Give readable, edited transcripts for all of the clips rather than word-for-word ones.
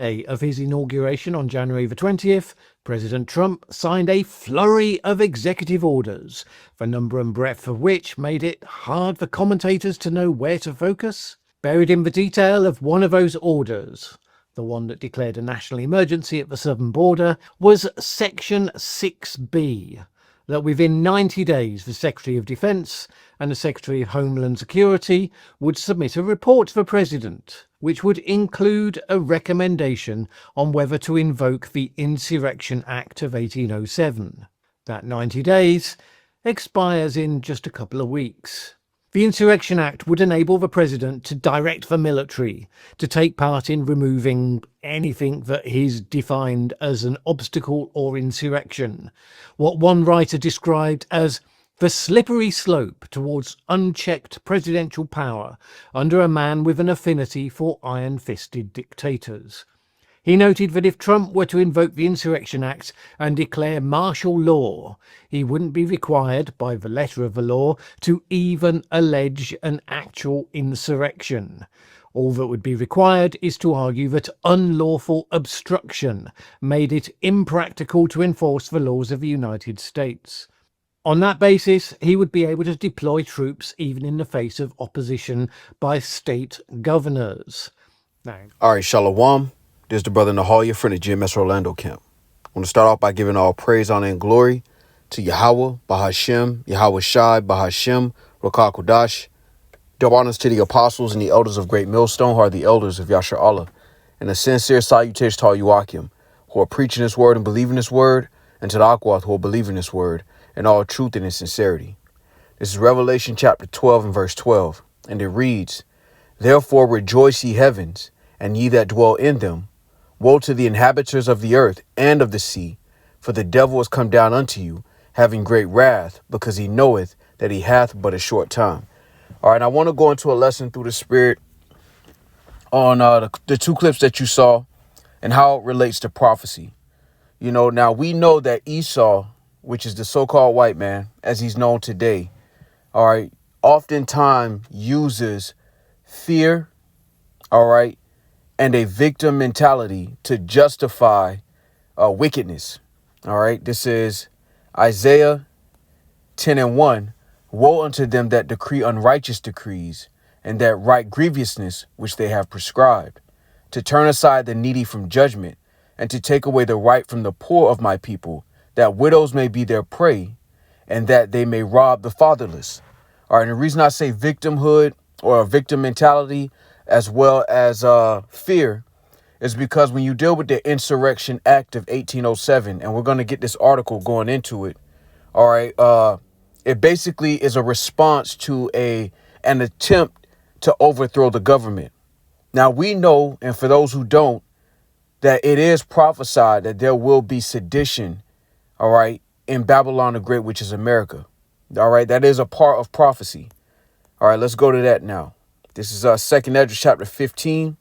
Day of his inauguration on January the 20th, President Trump signed a flurry of executive orders, the number and breadth of which made it hard for commentators to know where to focus. Buried in the detail of one of those orders, the one that declared a national emergency at the southern border, was Section 6B, that within 90 days the Secretary of Defense and the Secretary of Homeland Security would submit a report to the President, which would include a recommendation on whether to invoke the Insurrection Act of 1807. That 90 days expires in just a couple of weeks. The Insurrection Act would enable the President to direct the military to take part in removing anything that is defined as an obstacle or insurrection, what one writer described as the slippery slope towards unchecked presidential power under a man with an affinity for iron-fisted dictators. He noted that if Trump were to invoke the Insurrection Act and declare martial law, he wouldn't be required, by the letter of the law, to even allege an actual insurrection. All that would be required is to argue that unlawful obstruction made it impractical to enforce the laws of the United States. On that basis, he would be able to deploy troops even in the face of opposition by state governors. All right, Shalom. This is the brother Nahal, your friend at GMS Orlando Camp. I want to start off by giving all praise, honor, and glory to Yahweh, Bahashem, Yahweh Shai, Bahashem, Rakah Kodash. Double honors to the apostles and the elders of Great Millstone, who are the elders of Yashar Allah. And a sincere salutation to all you Akim, who are preaching this word and believing this word, and to the Akwath, who are believing this word, in all truth and in sincerity. This is Revelation chapter 12 and verse 12, and it reads, "Therefore rejoice, ye heavens, and ye that dwell in them. Woe to the inhabitants of the earth and of the sea, for the devil is come down unto you, having great wrath, because he knoweth that he hath but a short time." All right, I want to go into a lesson through the Spirit on the two clips that you saw and how it relates to prophecy. You know, now we know that Esau, which is the so-called white man, as he's known today, all right, oftentimes uses fear, all right, and a victim mentality to justify wickedness. All right, this is Isaiah 10 and 1. "Woe unto them that decree unrighteous decrees, and that write grievousness which they have prescribed, to turn aside the needy from judgment, and to take away the right from the poor of my people, that widows may be their prey, and that they may rob the fatherless." All right, and the reason I say victimhood or a victim mentality as well as fear is because when you deal with the Insurrection Act of 1807, and we're going to get this article going into it, all right, it basically is a response to an attempt to overthrow the government. Now, we know, and for those who don't, that it is prophesied that there will be sedition, all right, in Babylon the Great, which is America. All right, that is a part of prophecy. All right, let's go to that now. This is 2nd Ezra chapter 15,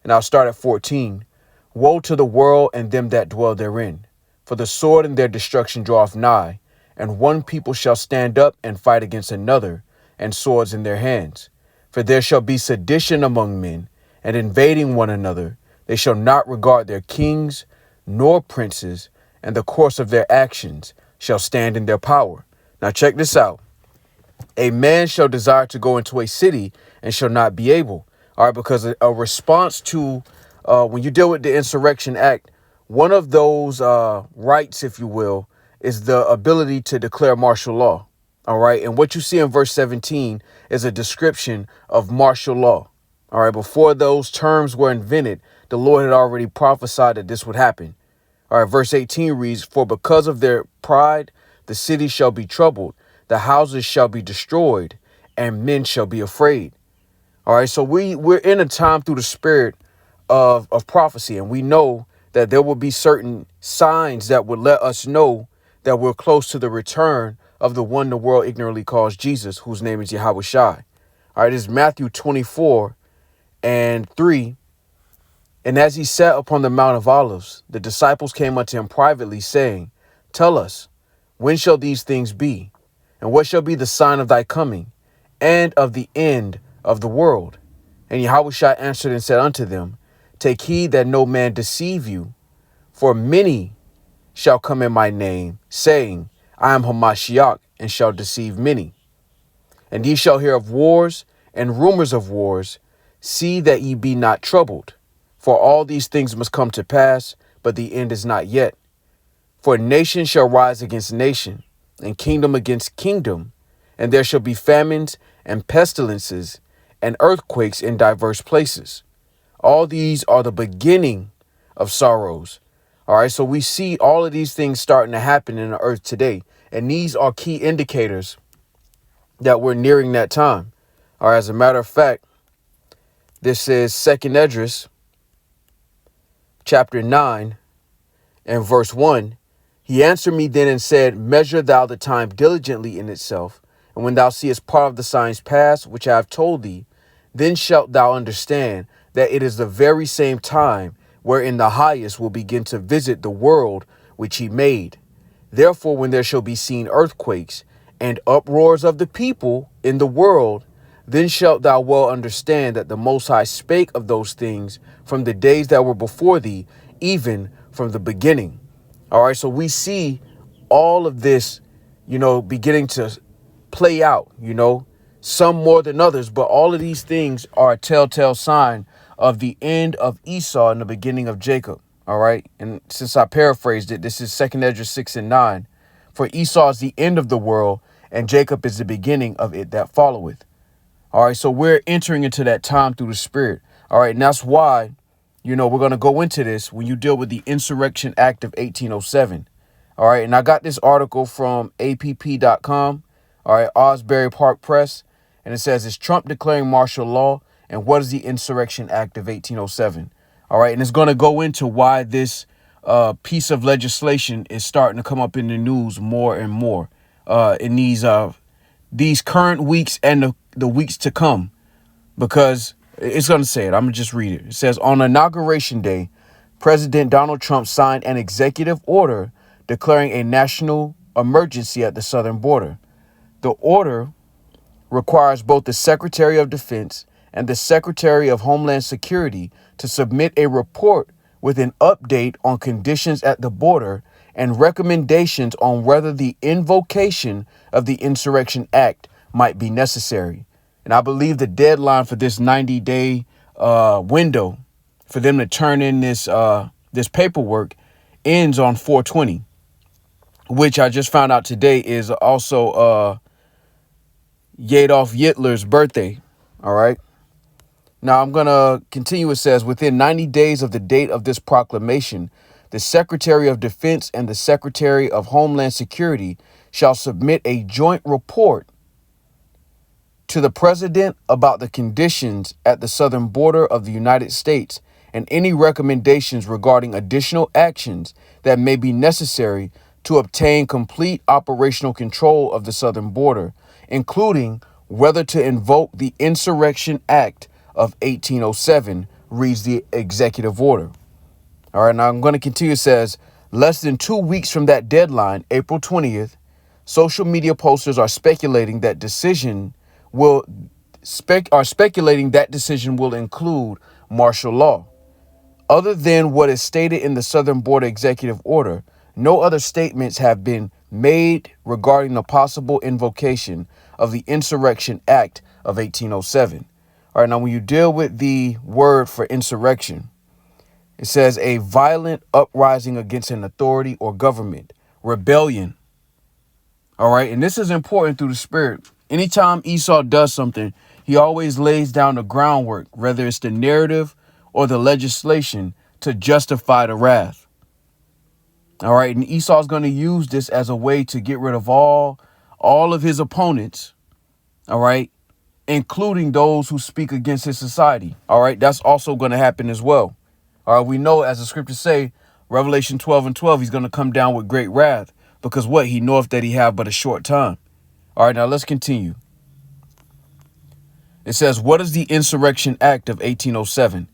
and I'll start at 14. "Woe to the world and them that dwell therein, for the sword and their destruction draweth nigh, and one people shall stand up and fight against another, and swords in their hands. For there shall be sedition among men, and invading one another. They shall not regard their kings nor princes, and the course of their actions shall stand in their power." Now check this out. "A man shall desire to go into a city and shall not be able." All right, because a response to when you deal with the Insurrection Act, one of those rights, if you will, is the ability to declare martial law. All right. And what you see in verse 17 is a description of martial law. All right. Before those terms were invented, the Lord had already prophesied that this would happen. All right. Verse 18 reads, "For because of their pride, the city shall be troubled, the houses shall be destroyed, and men shall be afraid." All right. So we're in a time through the Spirit of prophecy, and we know that there will be certain signs that would let us know that we're close to the return of the one the world ignorantly calls Jesus, whose name is Yahweh Shai. All right, this is Matthew 24 and 3. "And as he sat upon the Mount of Olives, the disciples came unto him privately, saying, Tell us, when shall these things be? And what shall be the sign of thy coming, and of the end of the world? And Yahweh Shai answered and said unto them, Take heed that no man deceive you, for many shall come in my name, saying, I am Hamashiach, and shall deceive many. And ye shall hear of wars and rumors of wars. See that ye be not troubled. For all these things must come to pass, but the end is not yet. For nation shall rise against nation, and kingdom against kingdom, and there shall be famines and pestilences and earthquakes in diverse places. All these are the beginning of sorrows. All right, so we see all of these things starting to happen in the earth today. And these are key indicators that we're nearing that time. All right, as a matter of fact, this is 2nd Esdras, chapter 9, and verse 1. He answered me then and said, Measure thou the time diligently in itself, and when thou seest part of the signs pass, which I have told thee, then shalt thou understand that it is the very same time wherein the highest will begin to visit the world which he made. Therefore, when there shall be seen earthquakes and uproars of the people in the world, then shalt thou well understand that the Most High spake of those things from the days that were before thee, even from the beginning. All right, so we see all of this, beginning to play out, some more than others, but all of these things are a telltale sign of the end of Esau and the beginning of Jacob. All right. And since I paraphrased it, this is 2nd Esdras 6 and 9. For Esau is the end of the world, and Jacob is the beginning of it that followeth. All right. So we're entering into that time through the Spirit. All right. And that's why, we're going to go into this when you deal with the Insurrection Act of 1807. All right. And I got this article from app.com. All right. Osbury Park Press. And it says, is Trump declaring martial law? And what is the Insurrection Act of 1807? All right. And it's going to go into why this piece of legislation is starting to come up in the news more and more in these current weeks and the weeks to come, because it's going to say it. I'm going to just read it. It says, on Inauguration Day, President Donald Trump signed an executive order declaring a national emergency at the southern border. The order requires both the Secretary of Defense and the Secretary of Homeland Security to submit a report with an update on conditions at the border and recommendations on whether the invocation of the Insurrection Act might be necessary. And I believe the deadline for this 90-day window for them to turn in this paperwork ends on 4/20, which I just found out today is also Adolf Hitler's birthday. All right. Now I'm going to continue. It says, within 90 days of the date of this proclamation, the Secretary of Defense and the Secretary of Homeland Security shall submit a joint report to the President about the conditions at the southern border of the United States and any recommendations regarding additional actions that may be necessary to obtain complete operational control of the southern border, including whether to invoke the Insurrection Act of 1807, reads the executive order. All right, now I'm going to continue. It says, less than 2 weeks from that deadline, April 20th, social media posters are speculating that decision will include martial law. Other than what is stated in the Southern Border Executive Order, no other statements have been made regarding the possible invocation of the Insurrection Act of 1807. All right, now when you deal with the word for insurrection, it says a violent uprising against an authority or government, rebellion. All right, and this is important through the Spirit. Anytime Esau does something, he always lays down the groundwork, whether it's the narrative or the legislation, to justify the wrath. All right. And Esau's going to use this as a way to get rid of all of his opponents. All right. Including those who speak against his society. All right. That's also going to happen as well. All right. We know, as the scriptures say, Revelation 12 and 12, he's going to come down with great wrath, because what? He knoweth that he have but a short time. All right. Now let's continue. It says, what is the Insurrection Act of 1807?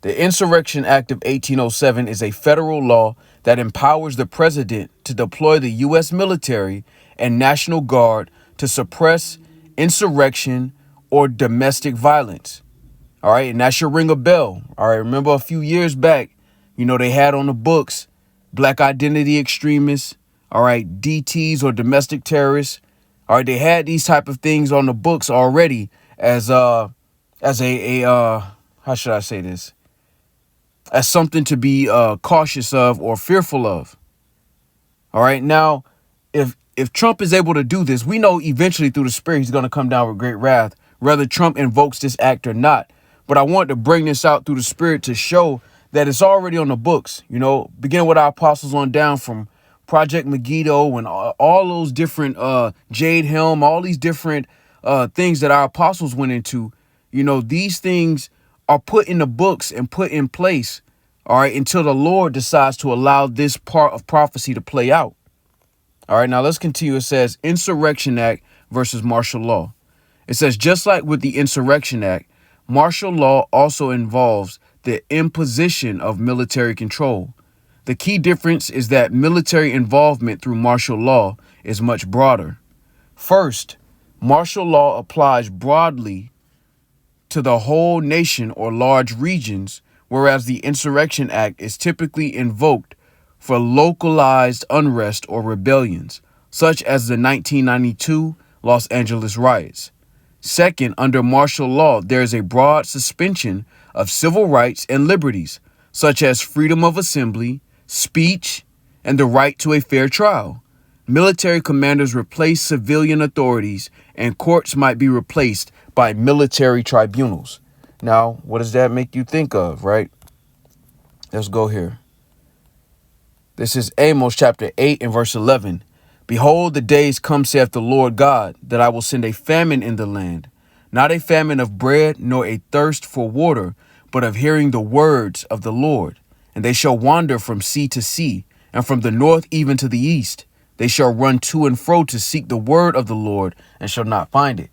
The Insurrection Act of 1807 is a federal law that empowers the president to deploy the U.S. military and National Guard to suppress insurrection or domestic violence. All right. And that should ring a bell. All right. Remember a few years back, they had on the books black identity extremists. All right. DTs or domestic terrorists. All right. They had these type of things on the books already as a how should I say this? As something to be cautious of or fearful of. All right. Now, if Trump is able to do this, we know eventually through the spirit he's going to come down with great wrath, whether Trump invokes this act or not. But I want to bring this out through the spirit to show that it's already on the books, beginning with our apostles on down from Project Megiddo and all those different Jade Helm, all these different things that our apostles went into. These things are put in the books and put in place, all right, until the Lord decides to allow this part of prophecy to play out. All right, now let's continue. It says Insurrection Act versus martial law. It says, just like with the Insurrection Act, martial law also involves the imposition of military control. The key difference is that military involvement through martial law is much broader. First, martial law applies broadly to the whole nation or large regions, whereas the Insurrection Act is typically invoked for localized unrest or rebellions, such as the 1992 Los Angeles riots. Second, under martial law, there is a broad suspension of civil rights and liberties, such as freedom of assembly, speech, and the right to a fair trial. Military commanders replace civilian authorities, and courts might be replaced by military tribunals. Now, what does that make you think of, right? Let's go here. This is Amos chapter 8 and verse 11. Behold, the days come, saith the Lord God, that I will send a famine in the land, not a famine of bread, nor a thirst for water, but of hearing the words of the Lord. And they shall wander from sea to sea, and from the north even to the east. They shall run to and fro to seek the word of the Lord, and shall not find it.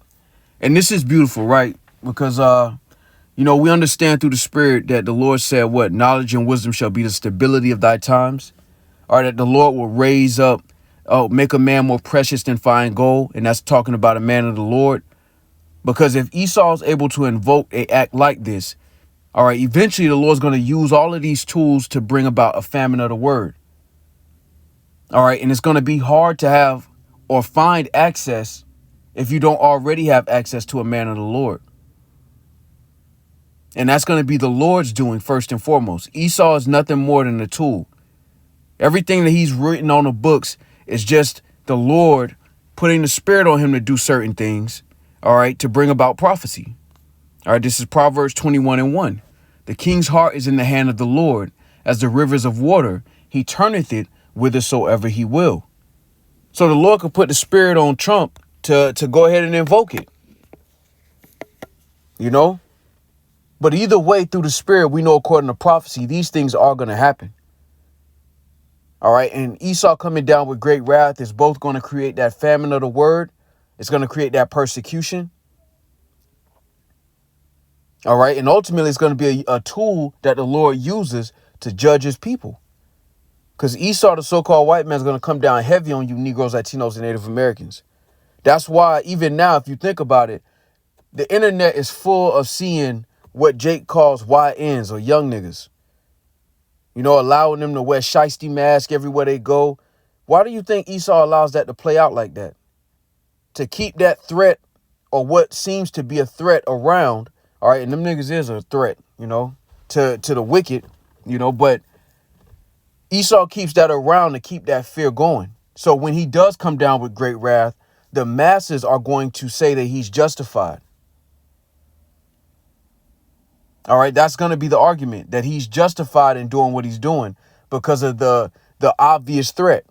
And this is beautiful, right? Because, we understand through the spirit that the Lord said, what? Knowledge and wisdom shall be the stability of thy times. Or that the Lord will raise up, make a man more precious than fine gold. And that's talking about a man of the Lord. Because if Esau is able to invoke an act like this, all right, eventually the Lord's going to use all of these tools to bring about a famine of the word. All right. And it's going to be hard to have or find access if you don't already have access to a man of the Lord. And that's going to be the Lord's doing first and foremost. Esau is nothing more than a tool. Everything that he's written on the books is just the Lord putting the spirit on him to do certain things. All right. To bring about prophecy. All right. This is Proverbs 21:1. The king's heart is in the hand of the Lord, as the rivers of water. He turneth it whithersoever he will. So the Lord could put the spirit on Trump to go ahead and invoke it. But either way, through the spirit, we know according to prophecy, these things are going to happen. All right. And Esau coming down with great wrath is both going to create that famine of the word. It's going to create that persecution. All right. And ultimately, it's going to be a tool that the Lord uses to judge his people. Because Esau, the so-called white man, is going to come down heavy on you Negroes, Latinos, and Native Americans. That's why even now, if you think about it, the internet is full of seeing what Jake calls YNs or young niggas. Allowing them to wear shiesty mask everywhere they go. Why do you think Esau allows that to play out like that? To keep that threat or what seems to be a threat around. All right. And them niggas is a threat, to the wicked, but Esau keeps that around to keep that fear going. So when he does come down with great wrath, the masses are going to say that he's justified. All right. That's going to be the argument, that he's justified in doing what he's doing because of the obvious threat.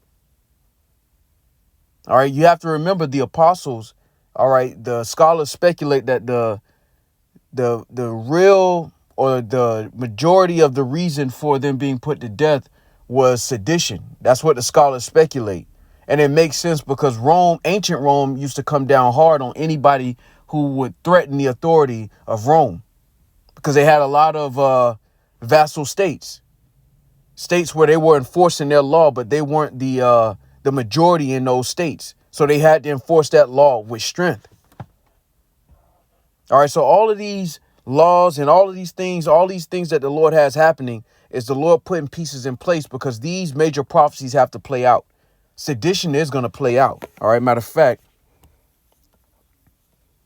All right. You have to remember the apostles. All right. The scholars speculate that the real or the majority of the reason for them being put to death was sedition. That's what the scholars speculate. And it makes sense because Rome, ancient Rome, used to come down hard on anybody who would threaten the authority of Rome, because they had a lot of vassal states where they were enforcing their law, but they weren't the majority in those states. So they had to enforce that law with strength. All right. So all of these laws and all these things that the Lord has happening is the Lord putting pieces in place because these major prophecies have to play out. Sedition is going to play out. All right. Matter of fact,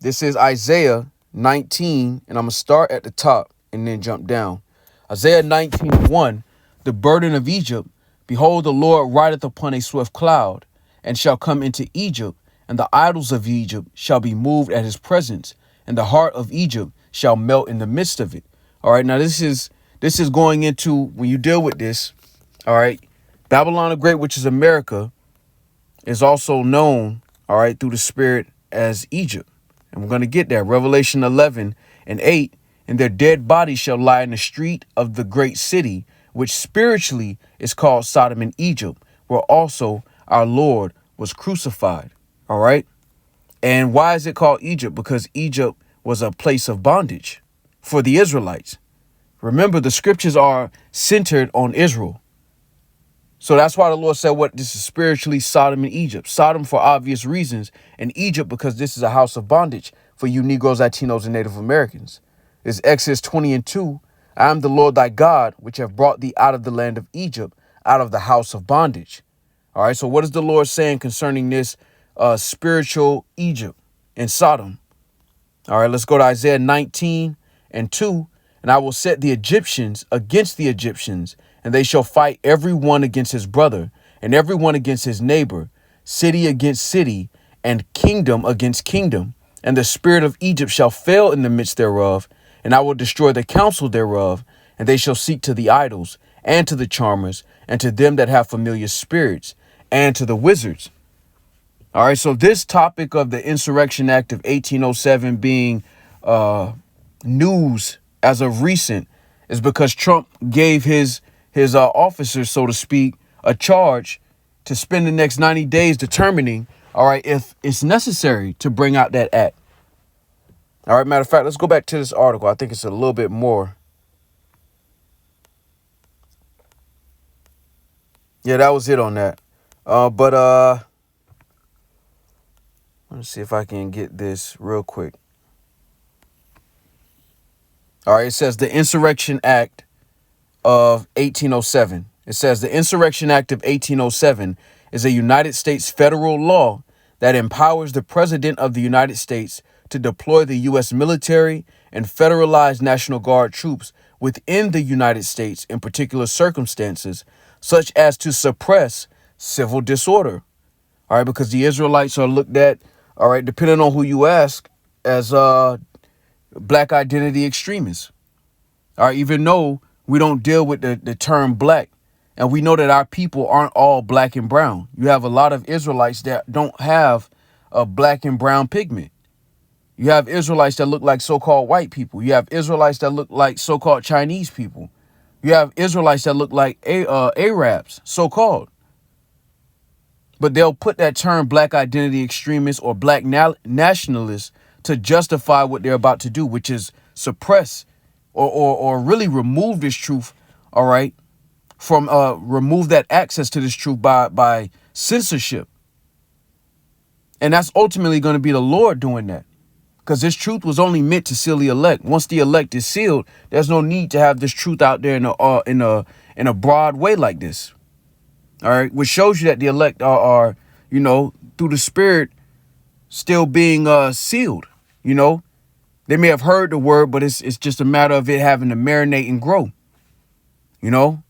this is Isaiah 19, and I'm going to start at the top and then jump down. Isaiah 19:1, the burden of Egypt. Behold, the Lord rideth upon a swift cloud, and shall come into Egypt, and the idols of Egypt shall be moved at his presence, and the heart of Egypt shall melt in the midst of it. All right, now this is going into, when you deal with this, all right, Babylon the Great, which is America, is also known, all right, through the spirit as Egypt. And we're going to get there. Revelation 11:8, and their dead bodies shall lie in the street of the great city, which spiritually is called Sodom and Egypt, where also our Lord was crucified. All right. And why is it called Egypt? Because Egypt was a place of bondage for the Israelites. Remember, the scriptures are centered on Israel. So that's why the Lord said, what this is spiritually Sodom and Egypt. Sodom for obvious reasons, and Egypt because this is a house of bondage for you Negroes, Latinos, and Native Americans. It's Exodus 20:2. I am the Lord thy God, which have brought thee out of the land of Egypt, out of the house of bondage. All right. So what is the Lord saying concerning this spiritual Egypt and Sodom? All right. Let's go to Isaiah 19:2. And I will set the Egyptians against the Egyptians, and they shall fight every one against his brother, and every one against his neighbor, city against city, and kingdom against kingdom. And the spirit of Egypt shall fail in the midst thereof, and I will destroy the counsel thereof, and they shall seek to the idols, and to the charmers, and to them that have familiar spirits, and to the wizards. All right, so this topic of the Insurrection Act of 1807 being news as of recent is because Trump gave his officers, so to speak, a charge to spend the next 90 days determining, all right, if it's necessary to bring out that act. All right, matter of fact, let's go back to this article. I think it's a little bit more. Yeah, that was it on that. But let's see if I can get this real quick. All right, it says the Insurrection Act of 1807. It says the Insurrection Act of 1807 is a United States federal law that empowers the President of the United States to deploy the U.S. military and federalized National Guard troops within the United States in particular circumstances, such as to suppress civil disorder. All right, because the Israelites are looked at, all right, depending on who you ask, as black identity extremists. All right, even though we don't deal with the term black, and we know that our people aren't all black and brown. You have a lot of Israelites that don't have a black and brown pigment. You have Israelites that look like so-called white people. You have Israelites that look like so-called Chinese people. You have Israelites that look like Arabs, so-called. But they'll put that term black identity extremists or black nationalists to justify what they're about to do, which is suppress or really remove this truth, all right, from remove that access to this truth by censorship. And that's ultimately going to be the Lord doing that, because this truth was only meant to seal the elect. Once the elect is sealed, there's no need to have this truth out there in a broad way like this. All right, which shows you that the elect are you know, through the Spirit still being sealed. You know, they may have heard the word, but it's just a matter of it having to marinate and grow. You know,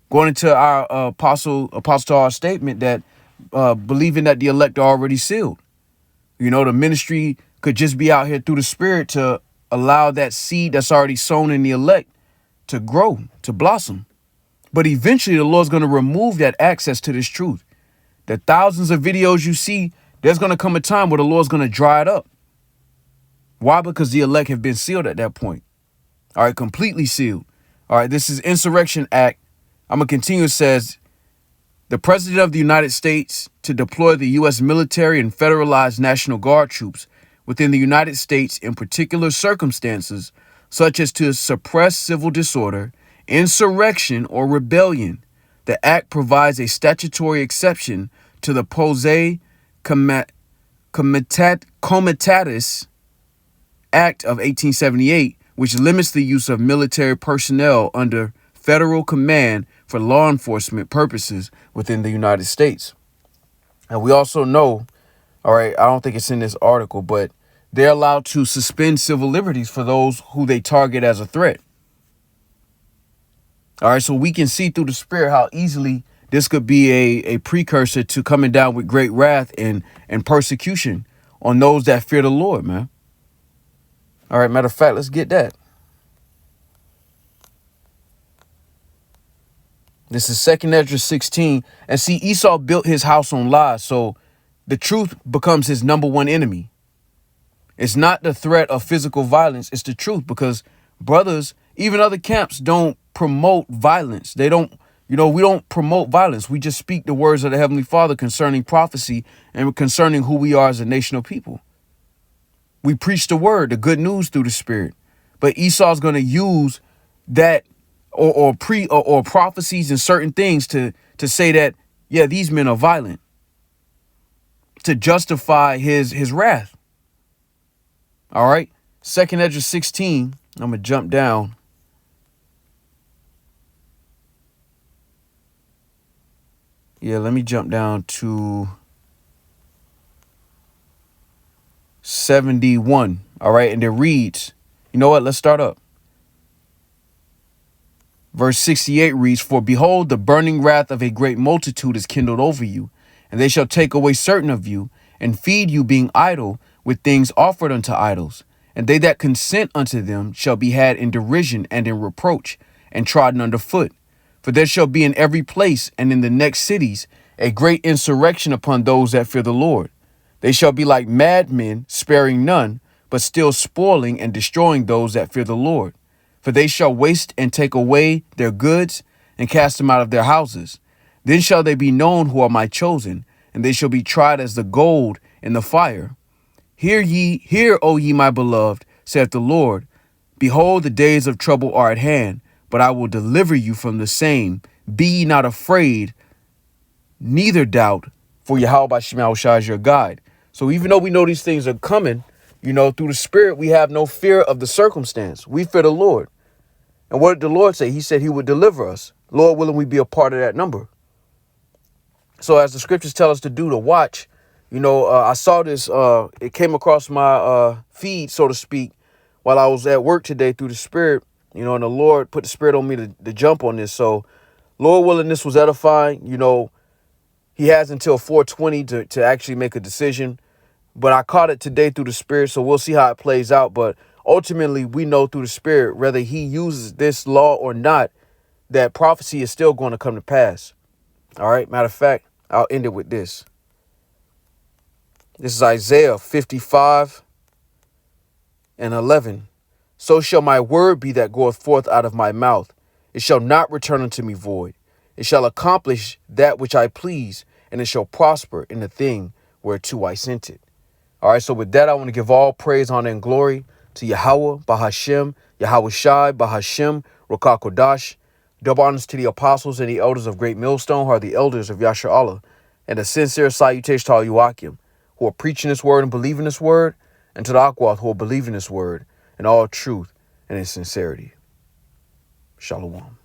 going into our apostle to our statement that believing that the elect are already sealed. You know, the ministry could just be out here through the Spirit to allow that seed that's already sown in the elect to grow, to blossom. But eventually the Lord's going to remove that access to this truth. The thousands of videos you see, there's going to come a time where the Lord's going to dry it up. Why? Because the elect have been sealed at that point. All right, completely sealed. All right, this is Insurrection Act. I'm going to continue. It says, the President of the United States to deploy the U.S. military and federalized National Guard troops within the United States in particular circumstances, such as to suppress civil disorder, insurrection, or rebellion. The act provides a statutory exception to the Posse Comitatus Act of 1878, which limits the use of military personnel under federal command for law enforcement purposes within the United States. And we also know, all right, I don't think it's in this article, but they're allowed to suspend civil liberties for those who they target as a threat. All right, so we can see through the spirit how easily this could be a precursor to coming down with great wrath and persecution on those that fear the Lord, man. All right, matter of fact, let's get that. This is 2nd Ezra 16. And see, Esau built his house on lies, so the truth becomes his number one enemy. It's not the threat of physical violence. It's the truth, because brothers, even other camps, don't promote violence. They don't, we don't promote violence. We just speak the words of the Heavenly Father concerning prophecy and concerning who we are as a nation of people. We preach the word, the good news through the spirit. But Esau's going to use that or prophecies and certain things to say that, yeah, these men are violent, to justify his wrath. All right. 2nd Ezra 16. I'm going to jump down. Yeah, let me jump down to 71. All right. And it reads, you know what? Let's start up. Verse 68 reads, for behold, the burning wrath of a great multitude is kindled over you, and they shall take away certain of you, and feed you, being idle, with things offered unto idols. And they that consent unto them shall be had in derision and in reproach, and trodden under foot. For there shall be in every place and in the next cities a great insurrection upon those that fear the Lord. They shall be like madmen, sparing none, but still spoiling and destroying those that fear the Lord. For they shall waste and take away their goods and cast them out of their houses. Then shall they be known who are my chosen, and they shall be tried as the gold in the fire. Hear, O ye my beloved, saith the Lord. Behold, the days of trouble are at hand, but I will deliver you from the same. Be ye not afraid, neither doubt, for Yahweh Shai is your guide. So even though we know these things are coming, through the spirit, we have no fear of the circumstance. We fear the Lord. And what did the Lord say? He said he would deliver us. Lord willing, we be a part of that number. So as the scriptures tell us to do, to watch, I saw this, it came across my feed, so to speak, while I was at work today through the spirit, and the Lord put the spirit on me to jump on this. So Lord willing, this was edifying. He has until 4:20 to actually make a decision. But I caught it today through the spirit, so we'll see how it plays out. But ultimately, we know through the spirit, whether he uses this law or not, that prophecy is still going to come to pass. All right. Matter of fact, I'll end it with this. This is Isaiah 55:11. So shall my word be that goeth forth out of my mouth. It shall not return unto me void. It shall accomplish that which I please, and it shall prosper in the thing whereto I sent it. All right, so with that, I want to give all praise, honor, and glory to Yahweh, Bahashem, Yahweh Shai, Bahashem, Rokakodash. Double honors to the apostles and the elders of Great Millstone, who are the elders of Yasher Allah, and a sincere salutation to all Yuakim, who are preaching this word and believing this word, and to the Akwath, who are believing this word in all truth and in sincerity. Shalom.